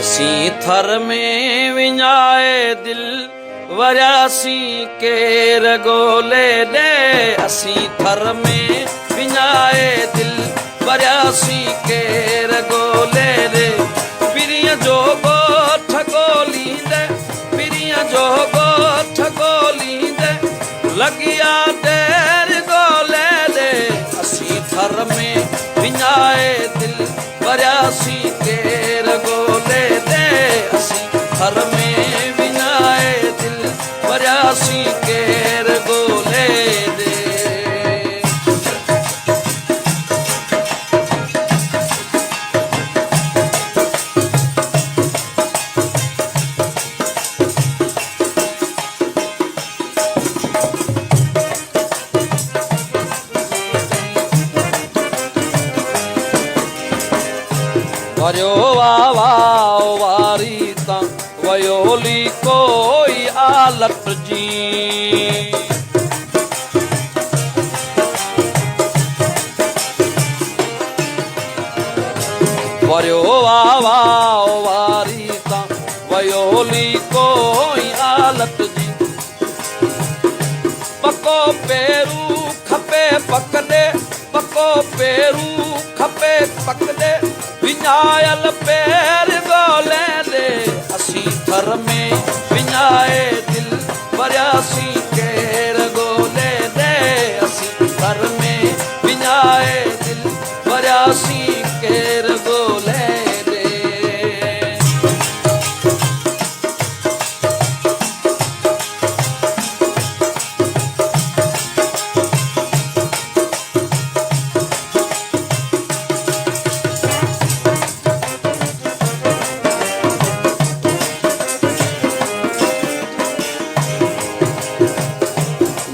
असीं थर में विञाए दिल वरियासीं केर ॻोल्हे ॾे। असीं थर में विञाए दिल वरियासीं केर ॻोल्हे ॾे। पिरीअ जो ॻोठ ॻोल्हींदे, पिरीअ जो ॻोठ ॻोल्हींदे लॻिया देर ॻोल्हे ॾे। असीं थर में विञाए दिल वरियासीं केर ॻोल्हे ॾे। असीं थर में विञाए दिल वरियासीं केर ॻोल्हे ॾे। वरियो वावा वारी तां वयोली कोई आलत जी। वरियो वावा वारी तां वयोली कोई आलत जी। पको पेरू खपे पकड़े, पको पेरू खपे पकड़े विञायल पैर ॻोल्हे ॾे। असीं थर में विञाए दिल वरियासीं केर ॻोल्हे ॾे। असीं थर में विञाए दिल वरियासीं केर ॻोल्हे ॾे।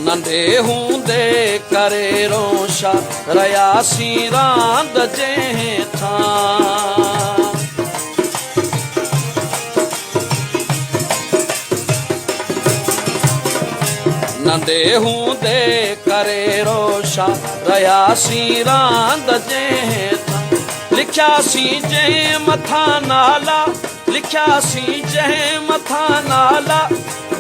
नंढे हूंदे करे रोशा रहियासीं रांद जंहिं थां। नंढे हूंदे करे रोशा रहियासीं रांद जंहिं थां। लिखियासीं जंहिं मथां नाला, लिखियासीं जंहिं मथां नाला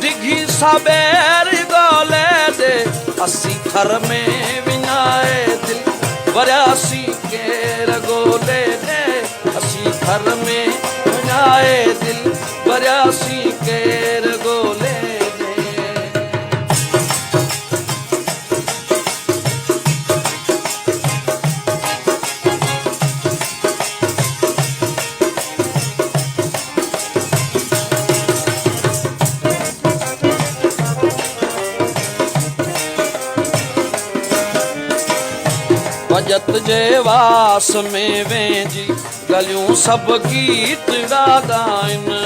डिघी साबेर ॻोल्हे ॾे। असीं थर में विञाए दिल वरियासीं केर ॻोल्हे ॾे। असीं थर में विञाए दिल वरियासीं केर ॻोल्हे ॾे। वजत जे वास में वेंजी गलियूं सभु गीत ॻाइनि।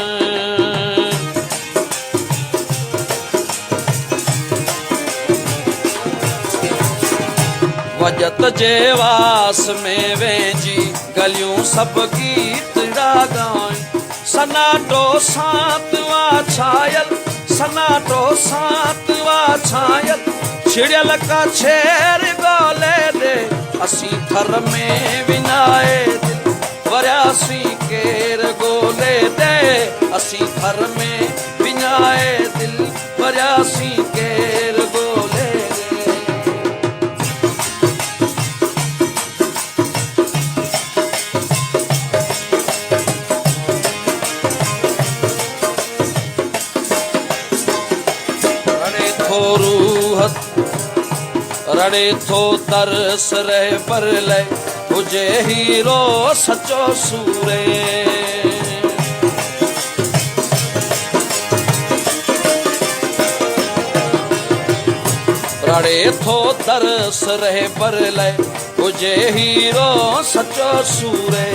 वजत जे वास में वेंजी गलियूं सभु गीत ॻाइनि। सनाटो सात वा छायल, सनाटो सात वा छायल छिड़ियल का छेर ॻोल्हे ॾे। असीं थर में विञाए दिल वरियासीं केर ॻोल्हे ॾे। असीं थर में विञाए दिल वरियासीं केर ॻोल्हे ॾे। रड़े थो रूह, रड़े थो तरस रहे पर लय हुजे हीरो सचो सूरे। रड़े थो तरस रहे पर लय हुजे हीरो सचो सूरे।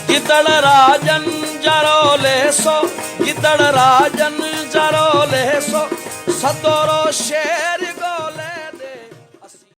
गिदड़ राजन जरोले सो, गिदड़ राजन जरोले सो सदोरो शेर